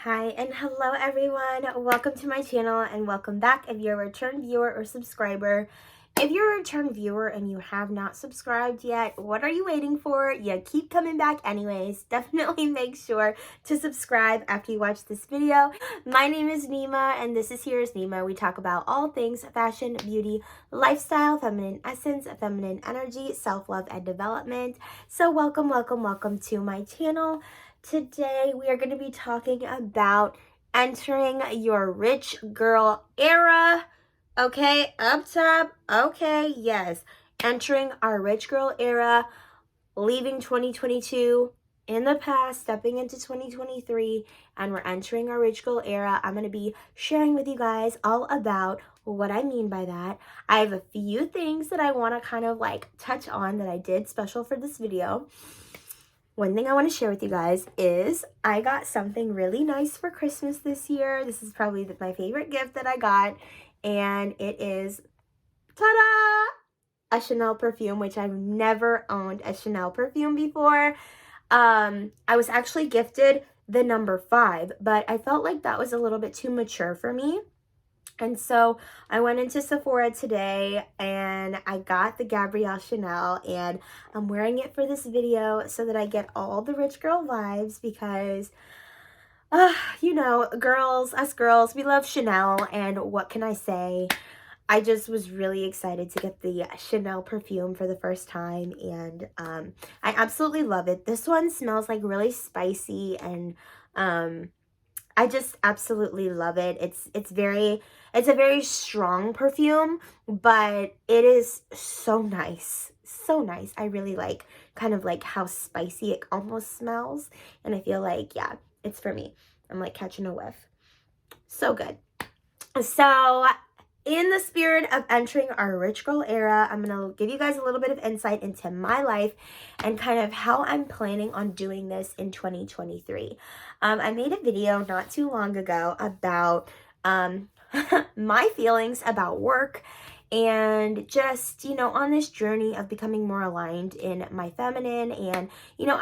Hi and hello everyone. Welcome to my channel and welcome back if you're a return viewer or subscriber. If you're a return viewer and you have not subscribed yet, what are you waiting for? You keep coming back anyways. Definitely make sure to subscribe after you watch this video. My name is Neema and this is Here is Neema. We talk about all things fashion, beauty, lifestyle, feminine essence, feminine energy, self-love, and development. So welcome to my channel. Today we are going to be talking about entering your rich girl era. Okay, up top. Okay, yes. Entering our rich girl era, leaving 2022 in the past, stepping into 2023, and we're entering our rich girl era. I'm going to be sharing with you guys all about what I mean by that. I have a few things that I want to kind of like touch on that I did special for this video. One thing I want to share with you guys is I got something really nice for Christmas this year. This is probably my favorite gift that I got, and it is, ta-da, a Chanel perfume, which I've never owned a Chanel perfume before. I was actually gifted the number 5, but I felt like that was a little bit too mature for me. And so I went into Sephora today and I got the Gabrielle Chanel, and I'm wearing it for this video so that I get all the rich girl vibes because, you know, us girls, we love Chanel, and what can I say? I just was really excited to get the Chanel perfume for the first time, and I absolutely love it. This one smells like really spicy, and I just absolutely love it. It's a very strong perfume, but it is so nice. So nice. I really like kind of like how spicy it almost smells. And I feel like, yeah, it's for me. I'm like catching a whiff. So good. So in the spirit of entering our rich girl era, I'm going to give you guys a little bit of insight into my life and kind of how I'm planning on doing this in 2023. I made a video not too long ago about my feelings about work and just, you know, on this journey of becoming more aligned in my feminine. And, you know,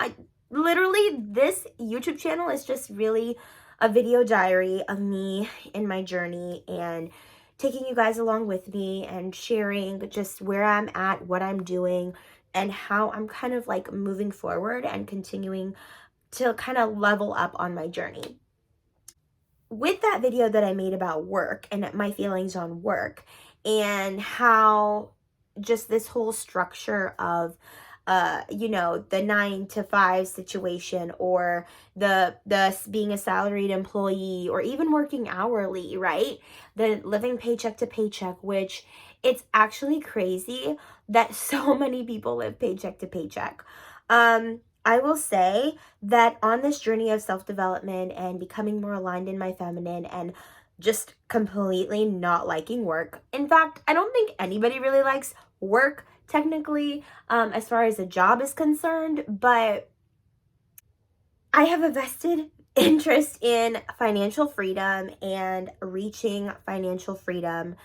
this YouTube channel is just really a video diary of me in my journey and taking you guys along with me and sharing just where I'm at, what I'm doing, and how I'm kind of like moving forward and continuing to kind of level up on my journey. With that video that I made about work and my feelings on work and how just this whole structure of you know, the 9 to 5 situation, or the being a salaried employee, or even working hourly, right? The living paycheck to paycheck, which it's actually crazy that so many people live paycheck to paycheck. I will say that on this journey of self-development and becoming more aligned in my feminine and just completely not liking work. In fact, I don't think anybody really likes work technically, as far as a job is concerned, but I have a vested interest in financial freedom and reaching financial freedom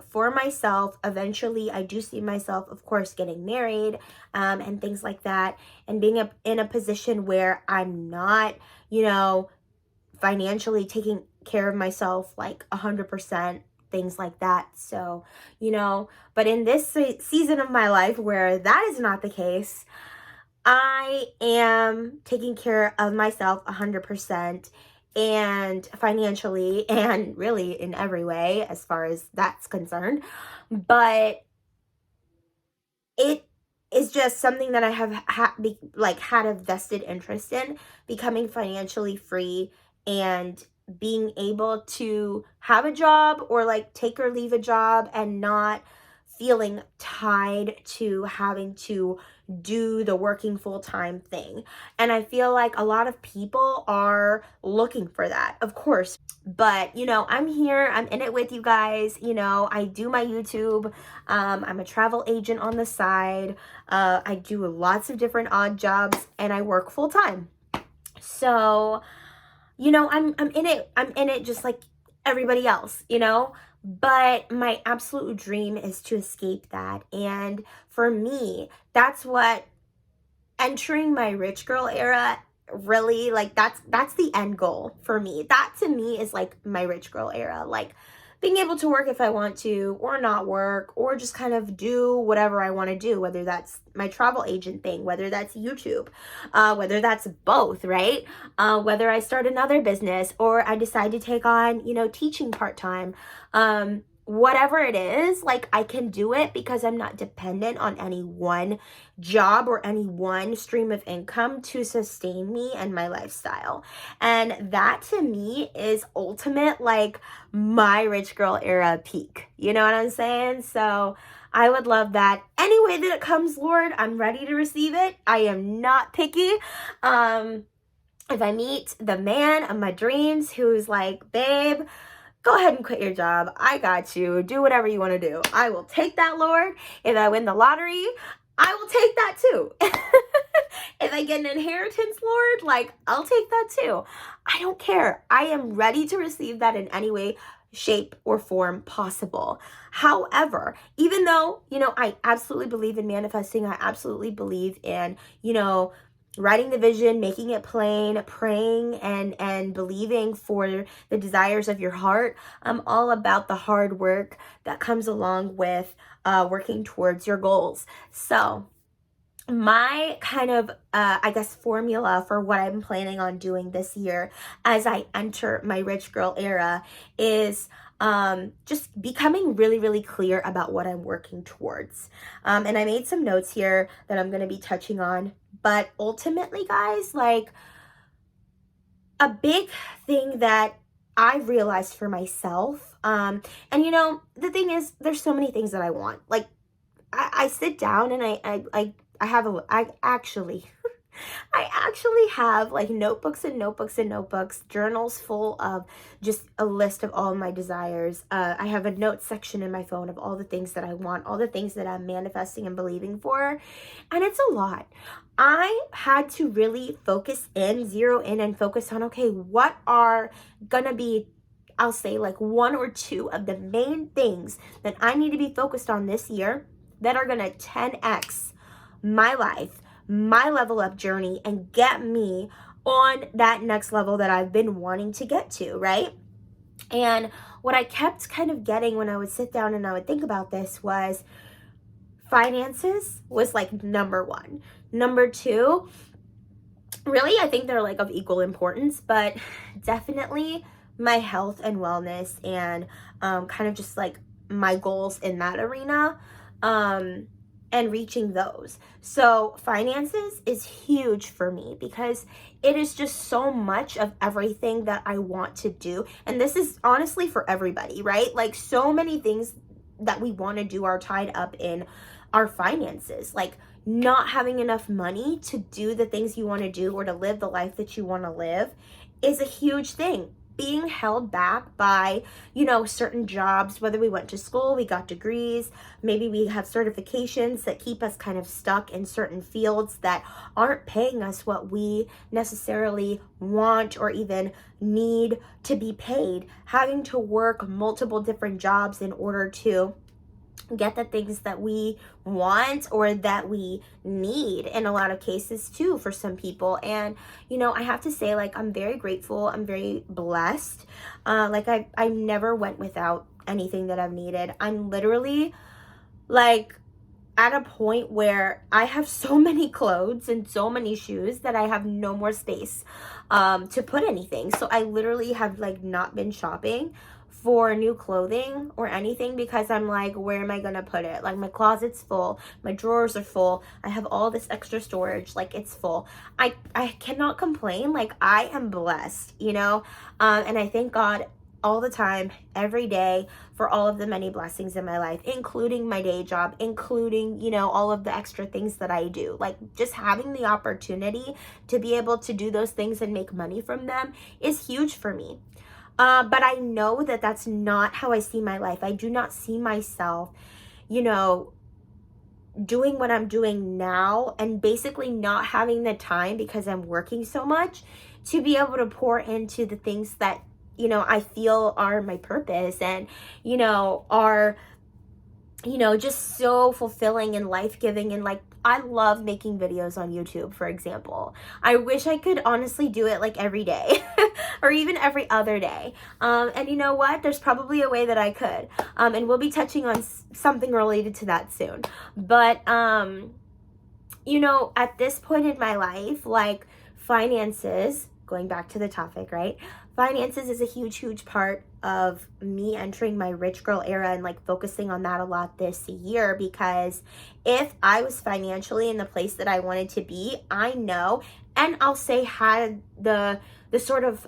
for myself. Eventually, I do see myself, of course, getting married and things like that, and being in a position where I'm not, you know, financially taking care of myself like 100%, things like that. So, you know, but in this season of my life where that is not the case, I am taking care of myself 100% and financially and really in every way as far as that's concerned. But it is just something that I have had a vested interest in, becoming financially free and being able to have a job or like take or leave a job and not feeling tied to having to do the working full-time thing. And I feel like a lot of people are looking for that, of course. But, you know, I'm here, I'm in it with you guys. You know, I do my YouTube. I'm a travel agent on the side. I do lots of different odd jobs and I work full-time. So, you know, I'm in it just like everybody else, you know, but my absolute dream is to escape that. And for me, that's what entering my rich girl era really, like, that's the end goal for me. That to me is like my rich girl era, like being able to work if I want to, or not work, or just kind of do whatever I want to do, whether that's my travel agent thing, whether that's YouTube, whether that's both, right? Whether I start another business or I decide to take on, teaching part-time. Whatever it is, like, I can do it because I'm not dependent on any one job or any one stream of income to sustain me and my lifestyle. And that to me is ultimate, like, my rich girl era peak. You know what I'm saying? So I would love that. Any way that it comes, Lord, I'm ready to receive it. I am not picky. If I meet the man of my dreams who's like, babe, go ahead and quit your job. I got you. Do whatever you want to do. I will take that, Lord. If I win the lottery, I will take that too. If I get an inheritance, Lord, like, I'll take that too. I don't care. I am ready to receive that in any way, shape, or form possible. However, even though, I absolutely believe in manifesting, I absolutely believe in, writing the vision, making it plain, praying and believing for the desires of your heart. I'm all about the hard work that comes along with working towards your goals. So my kind of, formula for what I'm planning on doing this year as I enter my rich girl era is just becoming really, really clear about what I'm working towards. And I made some notes here that I'm going to be touching on. But ultimately, guys, like, a big thing that I've realized for myself, and the thing is, there's so many things that I want. Like, I sit down and I actually have like notebooks and notebooks and notebooks, journals full of just a list of all of my desires. I have a note section in my phone of all the things that I want, all the things that I'm manifesting and believing for. And it's a lot. I had to really zero in and focus on, okay, what are gonna be, I'll say, like, one or two of the main things that I need to be focused on this year that are gonna 10x my life, my level up journey, and get me on that next level that I've been wanting to get to, right? And what I kept kind of getting when I would sit down and I would think about this was finances was like number one. Number two, really, I think they're like of equal importance, but definitely my health and wellness and kind of just like my goals in that arena. And reaching those. So finances is huge for me because it is just so much of everything that I want to do. And this is honestly for everybody, right? Like, so many things that we want to do are tied up in our finances. Like, not having enough money to do the things you want to do or to live the life that you want to live is a huge thing. Being held back by, certain jobs, whether we went to school, we got degrees, maybe we have certifications that keep us kind of stuck in certain fields that aren't paying us what we necessarily want or even need to be paid. Having to work multiple different jobs in order to get the things that we want or that we need in a lot of cases too for some people. And I have to say, like, I'm very grateful, I'm very blessed. Like, I never went without anything that I've needed. I'm literally like at a point where I have so many clothes and so many shoes that I have no more space to put anything. So I literally have like not been shopping for new clothing or anything because I'm like, where am I gonna put it? Like, my closet's full, my drawers are full, I have all this extra storage, like, it's full. I cannot complain. Like, I am blessed, and I thank God all the time, every day, for all of the many blessings in my life, including my day job, including, all of the extra things that I do. Like, just having the opportunity to be able to do those things and make money from them is huge for me. But I know that that's not how I see my life. I do not see myself, doing what I'm doing now and basically not having the time because I'm working so much to be able to pour into the things that, I feel are my purpose and, are, just so fulfilling and life-giving. And like, I love making videos on YouTube, for example. I wish I could honestly do it like every day or even every other day. And you know what? There's probably a way that I could. And we'll be touching on something related to that soon. But, you know, at this point in my life, like finances, going back to the topic, right? Finances is a huge, huge part of me entering my rich girl era and like focusing on that a lot this year, because if I was financially in the place that I wanted to be, I know, and I'll say had the sort of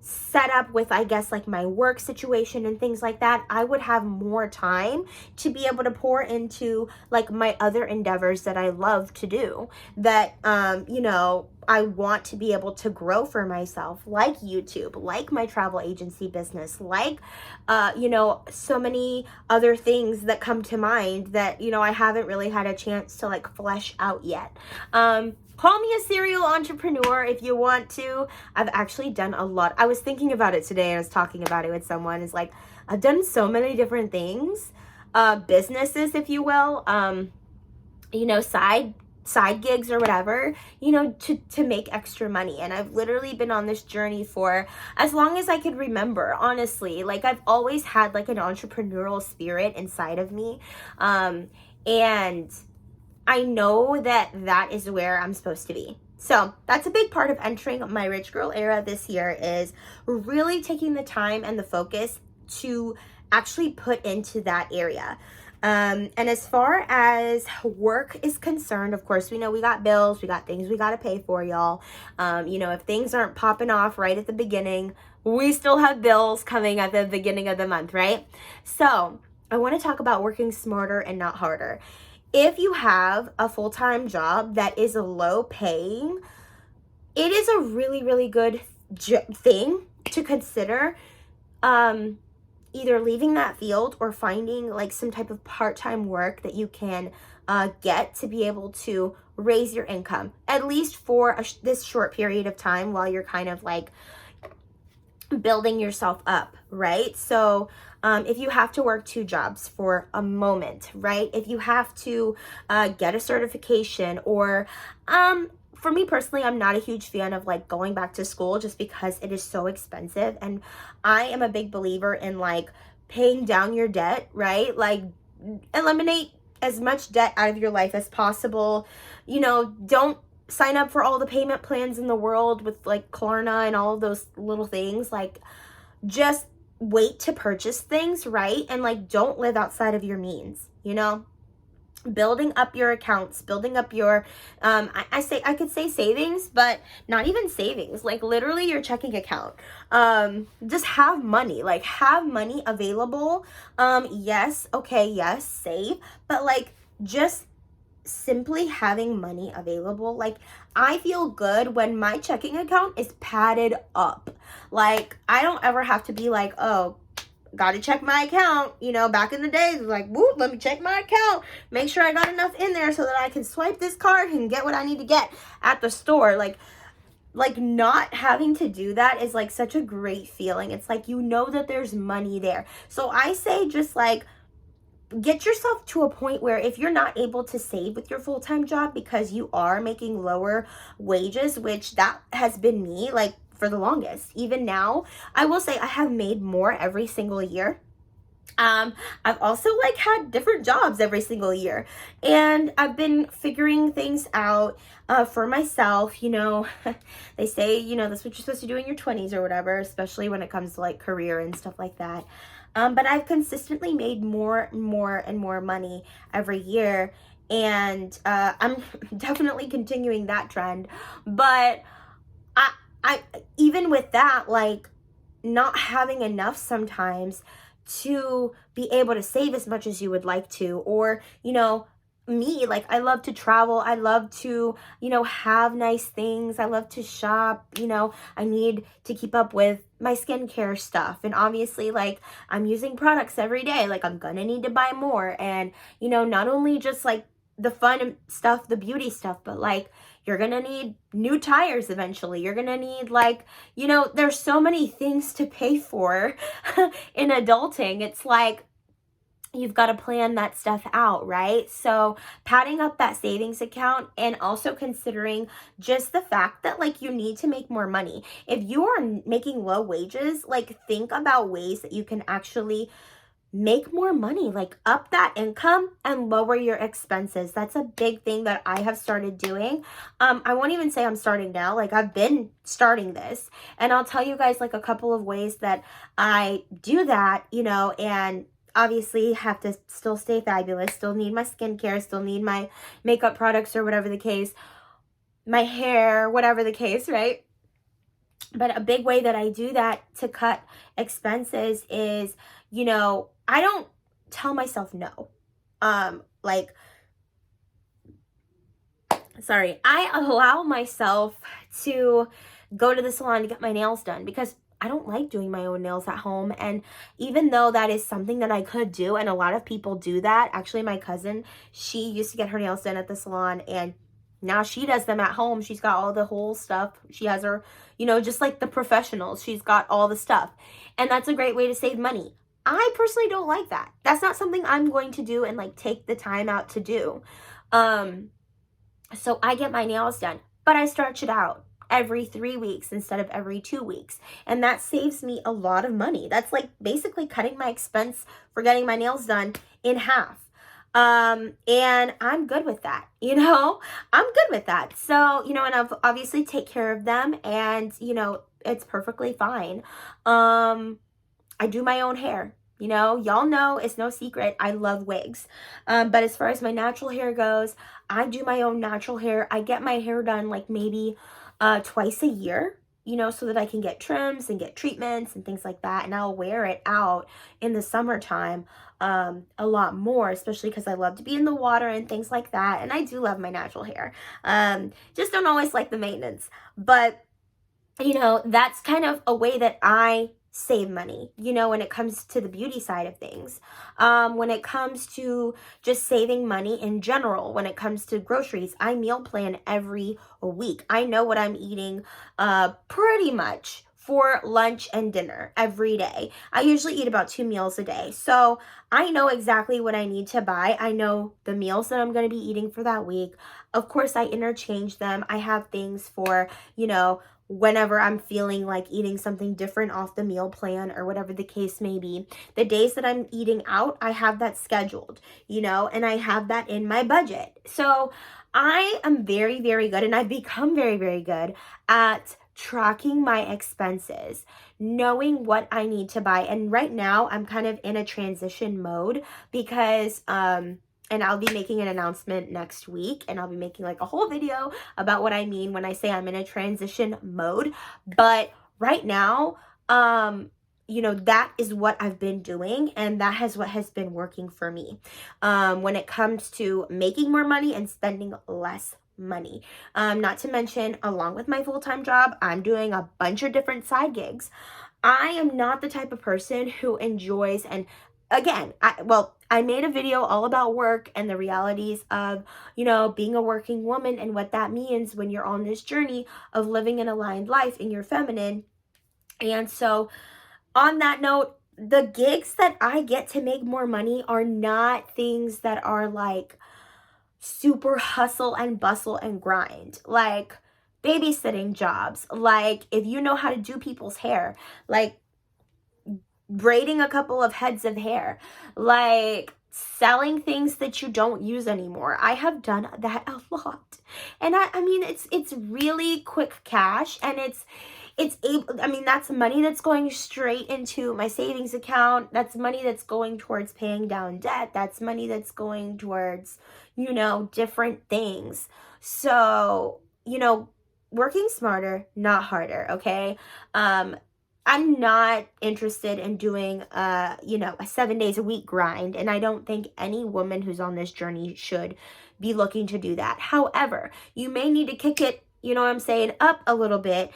set up with, I guess, like my work situation and things like that, I would have more time to be able to pour into like my other endeavors that I love to do, that you know, I want to be able to grow for myself, like YouTube, like my travel agency business, like you know, so many other things that come to mind that, you know, I haven't really had a chance to like flesh out yet. Call me a serial entrepreneur if you want to. I've actually done a lot. I was thinking about it today. I was talking about it with someone. It's like, I've done so many different things, businesses, if you will, you know, side gigs or whatever, you know, to make extra money. And I've literally been on this journey for as long as I could remember, honestly. Like, I've always had like an entrepreneurial spirit inside of me. And I know that that is where I'm supposed to be. So that's a big part of entering my rich girl era this year, is really taking the time and the focus to actually put into that area. And as far as work is concerned, of course, we know we got bills, we got things we got to pay for, y'all. You know, if things aren't popping off right at the beginning, we still have bills coming at the beginning of the month, right? So I want to talk about working smarter and not harder. If you have a full-time job that is low paying, it is a really, really good thing to consider, either leaving that field or finding like some type of part-time work that you can get to be able to raise your income, at least for this short period of time while you're kind of like building yourself up, right? So if you have to work 2 jobs for a moment, right? If you have to get a certification, or for me personally, I'm not a huge fan of like going back to school just because it is so expensive. And I am a big believer in like paying down your debt, right? Like, eliminate as much debt out of your life as possible. You know, don't sign up for all the payment plans in the world with like Klarna and all of those little things. Like, just wait to purchase things, right? And like, don't live outside of your means, you know? Building up your accounts, building up your, I could say savings, but not even savings, like literally your checking account. Just have money, like have money available. Yes, okay, yes, save, but like just simply having money available. Like, I feel good when my checking account is padded up. Like, I don't ever have to be like, oh, gotta check my account. You know, back in the day, like, whoop, let me check my account, make sure I got enough in there so that I can swipe this card and get what I need to get at the store. Like not having to do that is like such a great feeling. It's like, you know that there's money there. So I say, just like, get yourself to a point where if you're not able to save with your full-time job because you are making lower wages, which that has been me like for the longest. Even now, I will say I have made more every single year. I've also like had different jobs every single year, and I've been figuring things out for myself. You know, they say, you know, that's what you're supposed to do in your 20s or whatever, especially when it comes to like career and stuff like that. But I've consistently made more and more money every year, and I'm definitely continuing that trend. But I even with that, like, not having enough sometimes to be able to save as much as you would like to, or, you know, me, like, I love to travel, I love to, you know, have nice things, I love to shop, you know, I need to keep up with my skincare stuff, and obviously, like, I'm using products every day, like, I'm gonna need to buy more, and, you know, not only just, like, the fun stuff, the beauty stuff, but, like, you're gonna need new tires eventually, you're gonna need, like, you know, there's so many things to pay for in adulting. It's like, you've got to plan that stuff out, right? So padding up that savings account and also considering just the fact that like you need to make more money. If you are making low wages, like think about ways that you can actually make more money, like up that income and lower your expenses. That's a big thing that I have started doing. I won't even say I'm starting now, like I've been starting this, and I'll tell you guys like a couple of ways that I do that, and obviously have to still stay fabulous, still need my skincare, still need my makeup products or whatever the case, my hair, whatever the case, right? But a big way that I do that to cut expenses is, I don't tell myself no. Like, sorry, I allow myself to go to the salon to get my nails done because I don't like doing my own nails at home. And even though that is something that I could do, and a lot of people do that, actually, my cousin, she used to get her nails done at the salon, and now she does them at home. She's got all the whole stuff. She has her, just like the professionals, she's got all the stuff. And that's a great way to save money. I personally don't like that. That's not something I'm going to do and like take the time out to do. So I get my nails done, but I stretch it out every 3 weeks instead of every 2 weeks. And that saves me a lot of money. That's like basically cutting my expense for getting my nails done in half. And I'm good with that, I'm good with that. So, and I've obviously take care of them, and, it's perfectly fine. I do my own hair. Y'all know it's no secret. I love wigs. But as far as my natural hair goes, I do my own natural hair. I get my hair done like maybe twice a year, so that I can get trims and get treatments and things like that. And I'll wear it out in the summertime a lot more, especially because I love to be in the water and things like that. And I do love my natural hair. Just don't always like the maintenance. But, that's kind of a way that I save money, when it comes to the beauty side of things. When it comes to just saving money in general, when it comes to groceries, I meal plan every week. I know what I'm eating pretty much for lunch and dinner every day. I usually eat about 2 meals a day. So I know exactly what I need to buy. I know the meals that I'm going to be eating for that week. Of course, I interchange them. I have things for, whenever I'm feeling like eating something different off the meal plan or whatever the case may be. The days that I'm eating out, I have that scheduled, and I have that in my budget. So I am very, very good, and I've become very, very good at tracking my expenses, knowing what I need to buy. And right now I'm kind of in a transition mode because, and I'll be making an announcement next week, and I'll be making like a whole video about what I mean when I say I'm in a transition mode. But right now, that is what I've been doing, and that is what has been working for me when it comes to making more money and spending less money. Not to mention, along with my full-time job, I'm doing a bunch of different side gigs. I am not the type of person who enjoys, and again, I made a video all about work and the realities of, being a working woman and what that means when you're on this journey of living an aligned life and you're feminine. And so on that note, the gigs that I get to make more money are not things that are like super hustle and bustle and grind, like babysitting jobs, like if you know how to do people's hair, like braiding a couple of heads of hair, like selling things that you don't use anymore. I have done that a lot. And I mean, it's really quick cash, and that's money that's going straight into my savings account. That's money that's going towards paying down debt. That's money that's going towards, different things. So, working smarter, not harder, okay? I'm not interested in doing, a 7 days a week grind. And I don't think any woman who's on this journey should be looking to do that. However, you may need to kick it, up a little bit,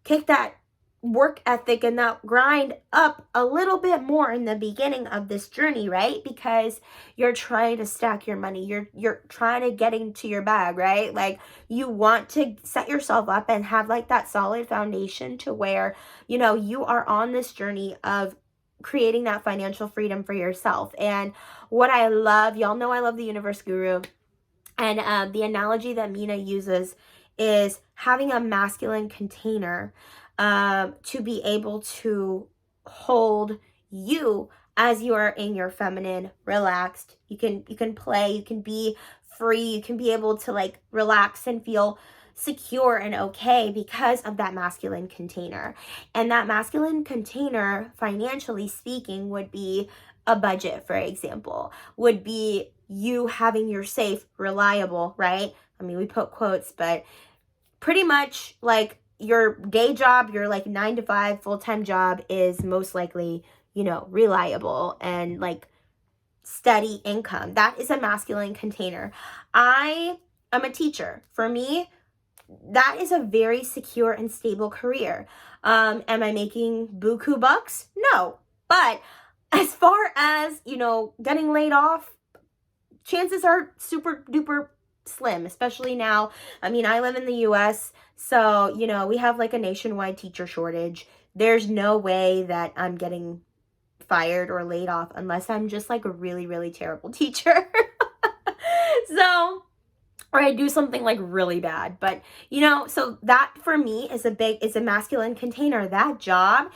kick that work ethic and that grind up a little bit more in the beginning of this journey, right? Because you're trying to stack your money. You're trying to get into your bag, right? Like you want to set yourself up and have like that solid foundation to where, you are on this journey of creating that financial freedom for yourself. And what I love, y'all know I love the Universe Guru, and the analogy that Mina uses is having a masculine container to be able to hold you as you are in your feminine, relaxed. You can play, you can be free, you can be able to like relax and feel secure and okay because of that masculine container. And that masculine container, financially speaking, would be a budget, for example, would be you having your safe, reliable, right? I mean, we put quotes, but pretty much like your day job, your like 9 to 5 full-time job is most likely, reliable and like steady income. That is a masculine container. I am a teacher. For me, that is a very secure and stable career. Am I making buku bucks? No. But as far as, getting laid off, chances are super duper slim, especially now. I mean, I live in the US, so, we have like a nationwide teacher shortage. There's no way that I'm getting fired or laid off unless I'm just like a really, really terrible teacher. So, or I do something like really bad. But, so that for me is a masculine container. That job,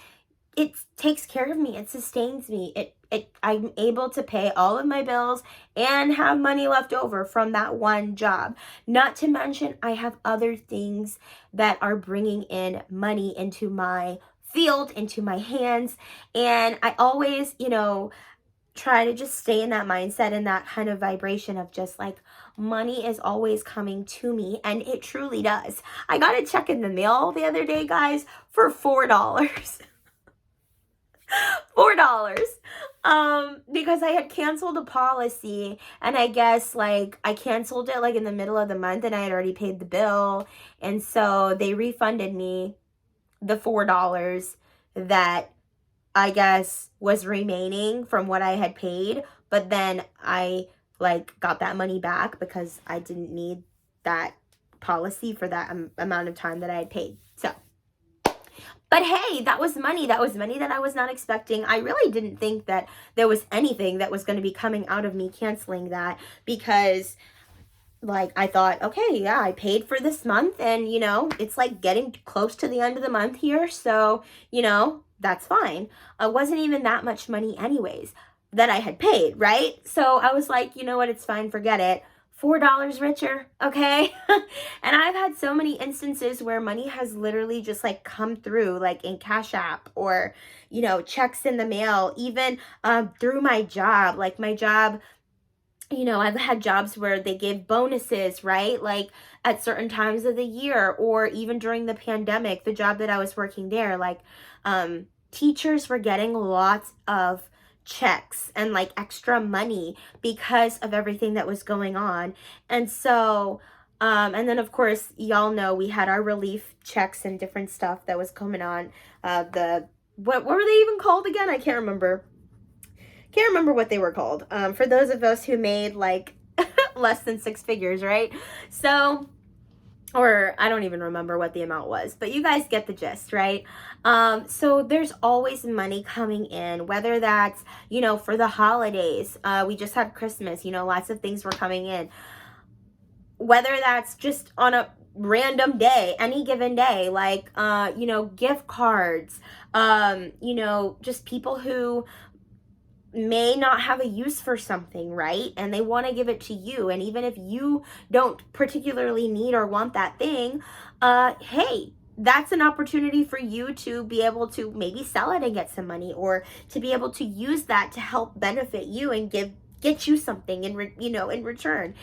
it takes care of me. It sustains me. I'm able to pay all of my bills and have money left over from that one job. Not to mention, I have other things that are bringing in money into my field, into my hands. And I always, try to just stay in that mindset and that kind of vibration of just like money is always coming to me, and it truly does. I got a check in the mail the other day, guys, for $4. $4 because I had canceled a policy, and I guess like I canceled it like in the middle of the month and I had already paid the bill, and so they refunded me the $4 that I guess was remaining from what I had paid, but then I like got that money back because I didn't need that policy for that amount of time that I had paid. So, but hey, that was money. That was money that I was not expecting. I really didn't think that there was anything that was going to be coming out of me canceling that, because like I thought, okay, yeah, I paid for this month, and it's like getting close to the end of the month here, so that's fine. It wasn't even that much money anyways that I had paid, right? So I was like, you know what, it's fine, forget it. $4 richer, okay? And I've had so many instances where money has literally just like come through, like in Cash App or, checks in the mail, even through my job. Like my job, I've had jobs where they give bonuses, right? Like at certain times of the year, or even during the pandemic, the job that I was working there, like teachers were getting lots of checks and like extra money because of everything that was going on. And so, and then of course, y'all know we had our relief checks and different stuff that was coming on. What were they even called again? I can't remember what they were called. For those of us who made like less than 6 figures, right? So, or I don't even remember what the amount was, but you guys get the gist, right? So there's always money coming in, whether that's, for the holidays. We just had Christmas, lots of things were coming in. Whether that's just on a random day, any given day, like, gift cards, just people who may not have a use for something, right? And they want to give it to you. And even if you don't particularly need or want that thing, hey, that's an opportunity for you to be able to maybe sell it and get some money, or to be able to use that to help benefit you and get you something in return.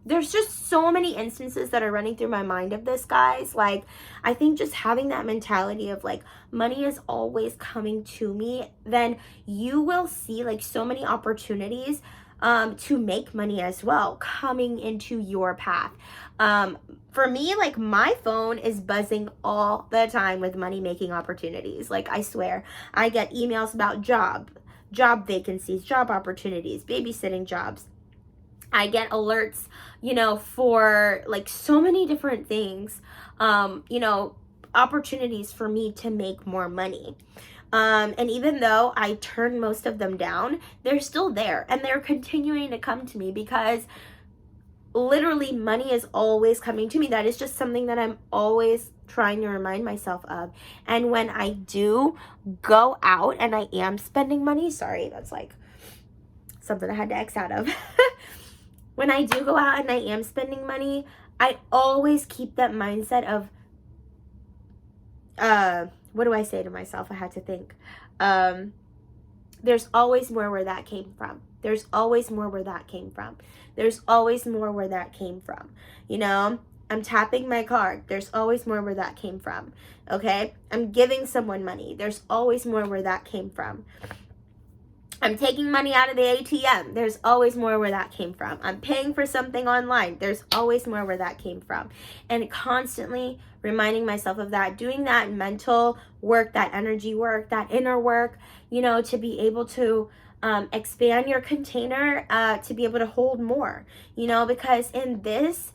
There's just so many instances that are running through my mind of this, guys. Like, I think just having that mentality of like, money is always coming to me, then you will see like so many opportunities to make money as well coming into your path. For me, like my phone is buzzing all the time with money making opportunities. Like, I swear, I get emails about job vacancies, job opportunities, babysitting jobs. I get alerts, for like so many different things, opportunities for me to make more money. And even though I turned most of them down, they're still there and they're continuing to come to me because literally money is always coming to me. That is just something that I'm always trying to remind myself of. And when I do go out and I am spending money, sorry, that's like something I had to X out of. When I do go out and I am spending money, I always keep that mindset of, what do I say to myself? I had to think. There's always more where that came from. There's always more where that came from. There's always more where that came from. You know, I'm tapping my card. There's always more where that came from. Okay? I'm giving someone money. There's always more where that came from. I'm taking money out of the ATM. There's always more where that came from. I'm paying for something online. There's always more where that came from. And constantly reminding myself of that, doing that mental work, that energy work, that inner work, you know, to be able to expand your container, to be able to hold more, you know, because in this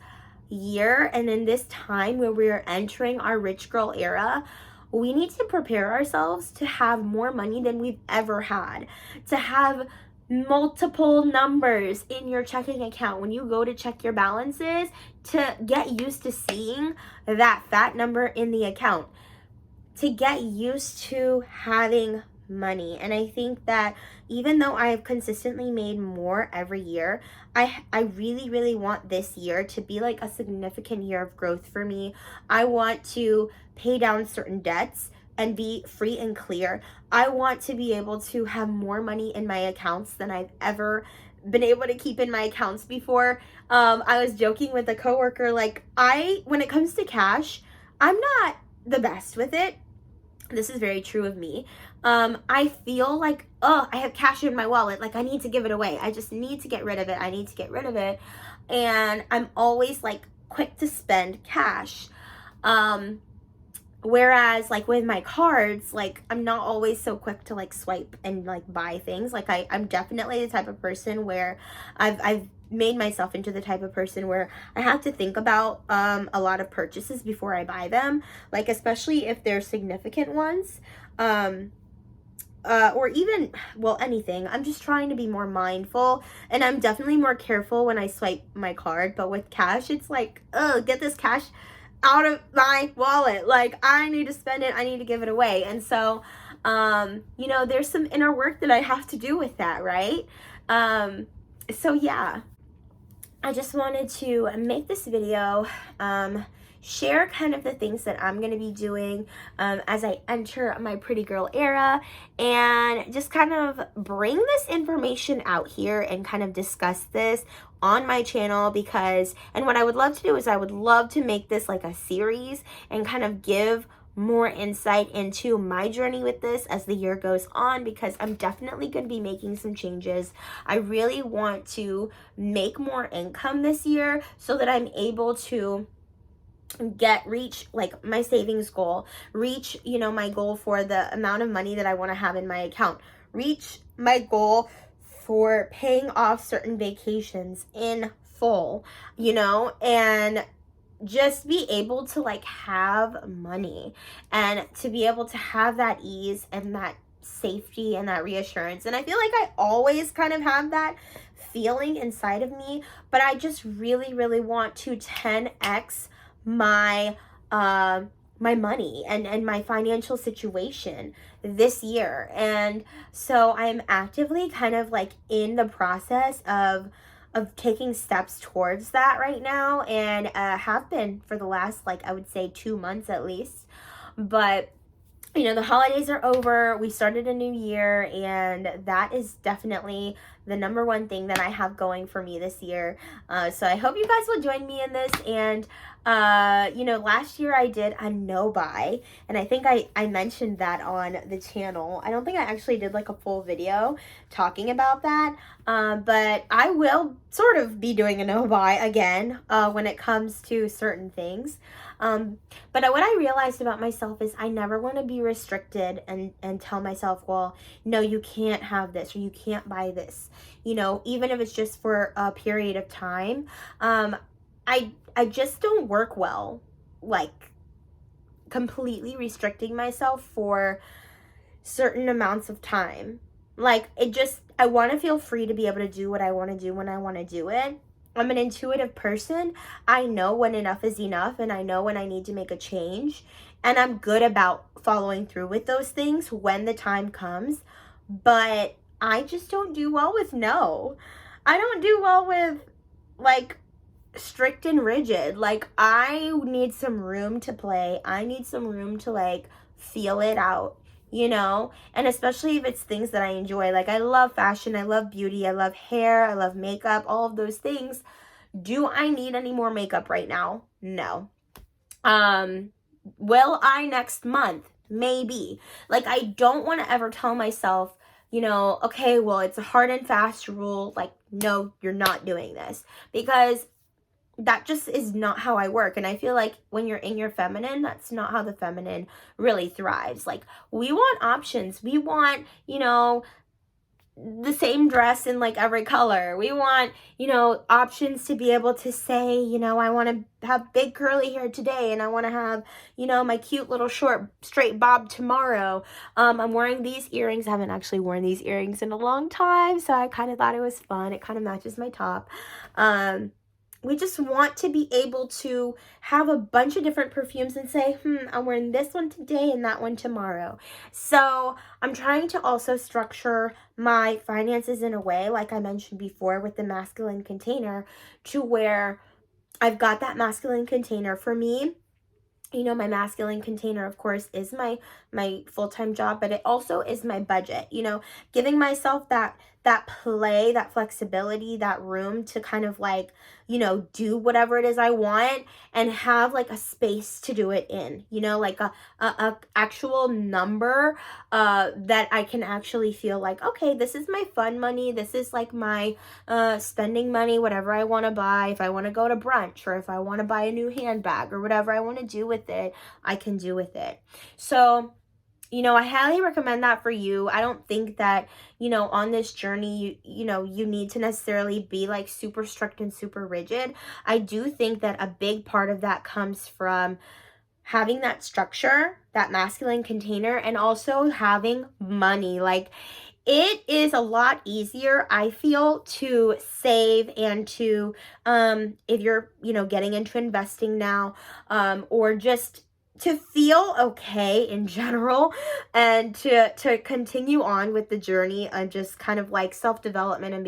year and in this time where we're entering our rich girl era, we need to prepare ourselves to have more money than we've ever had, to have multiple numbers in your checking account when you go to check your balances, to get used to seeing that fat number in the account, to get used to having money. And I think that even though I have consistently made more every year, I really, really want this year to be like a significant year of growth for me. I want to pay down certain debts and be free and clear. I want to be able to have more money in my accounts than I've ever been able to keep in my accounts before. I was joking with a coworker, like, when it comes to cash, I'm not the best with it. This is very true of me. I feel like, oh, I have cash in my wallet. Like, I need to give it away. I just need to get rid of it. I need to get rid of it. And I'm always like quick to spend cash. Whereas like with my cards, like I'm not always so quick to like swipe and like buy things. Like I'm definitely the type of person where I've made myself into the type of person where I have to think about a lot of purchases before I buy them, like especially if they're significant ones, or even, well, anything. I'm just trying to be more mindful, and I'm definitely more careful when I swipe my card. But with cash, it's like, oh, get this cash out of my wallet. Like, I need to spend it. I need to give it away. And so, you know, there's some inner work that I have to do with that, right? So yeah, I just wanted to make this video, share kind of the things that I'm going to be doing as I enter my pretty girl era, and just kind of bring this information out here and kind of discuss this on my channel. Because, and what I would love to do is I would love to make this like a series and kind of give more insight into my journey with this as the year goes on, because I'm definitely going to be making some changes. I really want to make more income this year so that I'm able to reach like my savings goal, reach, you know, my goal for the amount of money that I want to have in my account, reach my goal for paying off certain vacations in full, you know, and just be able to like have money and to be able to have that ease and that safety and that reassurance. And I feel like I always kind of have that feeling inside of me, but I just really, really want to 10x my my money and my financial situation this year. And so I'm actively kind of like in the process of taking steps towards that right now, and have been for the last, like, I would say 2 months at least. But you know, the holidays are over, we started a new year, and that is definitely the number one thing that I have going for me this year. So I hope you guys will join me in this. And you know, last year I did a no buy, and I think I mentioned that on the channel. I don't think I actually did like a full video talking about that, but I will sort of be doing a no buy again when it comes to certain things. But what I realized about myself is I never want to be restricted and tell myself, well, no, you can't have this or you can't buy this, you know, even if it's just for a period of time. I just don't work well, like completely restricting myself for certain amounts of time. Like, I want to feel free to be able to do what I want to do when I want to do it. I'm an intuitive person. I know when enough is enough, and I know when I need to make a change. And I'm good about following through with those things when the time comes. But I just don't do well with no. I don't do well with, like, strict and rigid. Like, I need some room to play. I need some room to, like, feel it out, you know? And especially if it's things that I enjoy. Like, I love fashion, I love beauty, I love hair, I love makeup, all of those things. Do I need any more makeup right now? No. Will I next month? Maybe. Like, I don't want to ever tell myself, you know, okay, well, it's a hard and fast rule. Like, no, you're not doing this. Because that just is not how I work. And I feel like when you're in your feminine, that's not how the feminine really thrives. Like, we want options. We want, you know, the same dress in like every color. We want, you know, options to be able to say, you know, I want to have big curly hair today, and I want to have, you know, my cute little short straight bob tomorrow. I'm wearing these earrings. I haven't actually worn these earrings in a long time, so I kind of thought it was fun. It kind of matches my top. We just want to be able to have a bunch of different perfumes and say, I'm wearing this one today and that one tomorrow. So I'm trying to also structure my finances in a way, like I mentioned before with the masculine container, to where I've got that masculine container for me. You know, my masculine container, of course, is my full-time job, but it also is my budget. You know, giving myself that play, that flexibility, that room to kind of like, you know, do whatever it is I want and have like a space to do it in, you know, like a actual number that I can actually feel like, okay, this is my fun money. This is like my spending money, whatever I want to buy. If I want to go to brunch, or if I want to buy a new handbag, or whatever I want to do with it, I can do with it. So, you know, I highly recommend that for you. I don't think that, you know, on this journey, you know, you need to necessarily be like super strict and super rigid. I do think that a big part of that comes from having that structure, that masculine container, and also having money. Like, it is a lot easier, I feel, to save and to, if you're, you know, getting into investing now, or just to feel okay in general, and to continue on with the journey and just kind of like self-development and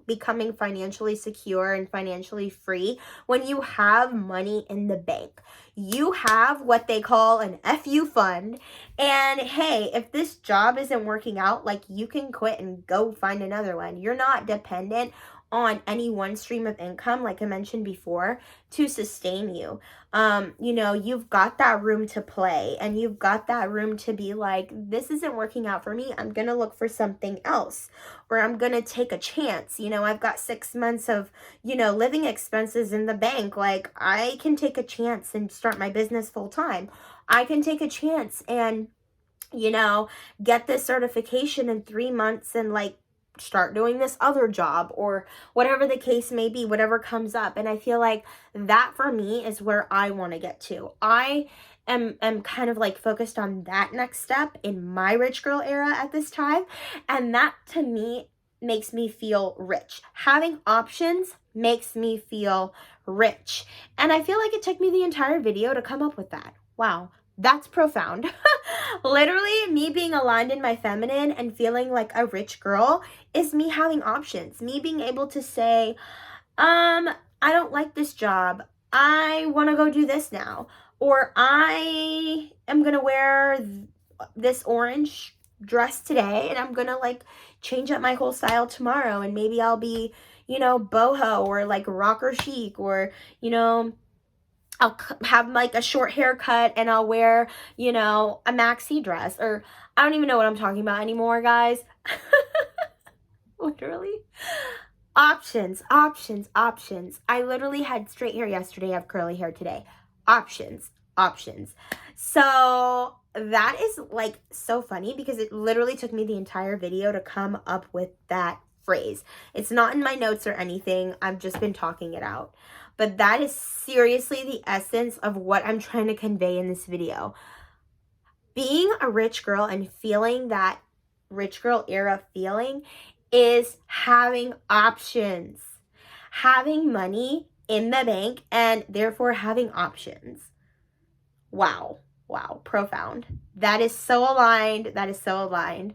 becoming financially secure and financially free. When you have money in the bank, you have what they call an FU fund. And hey, if this job isn't working out, like, you can quit and go find another one. You're not dependent on any one stream of income, like I mentioned before, to sustain you. You know, you've got that room to play, and you've got that room to be like, this isn't working out for me. I'm going to look for something else, or I'm going to take a chance. You know, I've got 6 months of, you know, living expenses in the bank. Like, I can take a chance and start my business full time. I can take a chance and, you know, get this certification in 3 months and like start doing this other job, or whatever the case may be, whatever comes up. And I feel like that for me is where I want to get to. I am kind of like focused on that next step in my rich girl era at this time. And that to me makes me feel rich. Having options makes me feel rich. And I feel like it took me the entire video to come up with that. Wow. That's profound. Literally, me being aligned in my feminine and feeling like a rich girl is me having options. Me being able to say, I don't like this job. I want to go do this now. Or I am going to wear this orange dress today, and I'm going to like change up my whole style tomorrow. And maybe I'll be, you know, boho or like rocker chic, or, you know, I'll have like a short haircut and I'll wear, you know, a maxi dress, or I don't even know what I'm talking about anymore, guys. Literally. Options, options, options. I literally had straight hair yesterday. I have curly hair today. Options, options. So that is like so funny, because it literally took me the entire video to come up with that phrase. It's not in my notes or anything. I've just been talking it out. But that is seriously the essence of what I'm trying to convey in this video. Being a rich girl and feeling that rich girl era feeling is having options, having money in the bank, and therefore having options. Wow. Wow. Profound. That is so aligned. That is so aligned.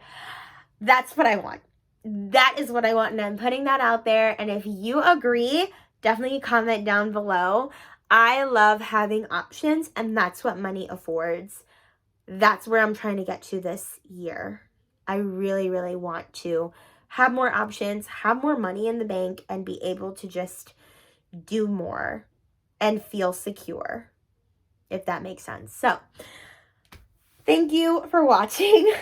That's what I want. That is what I want. And I'm putting that out there. And if you agree, definitely comment down below. I love having options, and that's what money affords. That's where I'm trying to get to this year. I really, really want to have more options, have more money in the bank, and be able to just do more and feel secure, if that makes sense. So, thank you for watching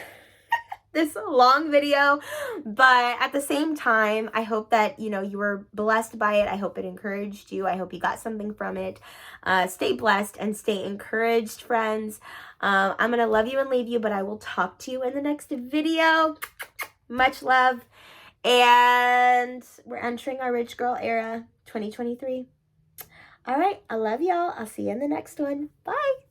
this long video, but at the same time, I hope that, you were blessed by it. I hope it encouraged you. I hope you got something from it. Stay blessed and stay encouraged, friends. I'm going to love you and leave you, but I will talk to you in the next video. Much love. And we're entering our rich girl era 2023. All right. I love y'all. I'll see you in the next one. Bye.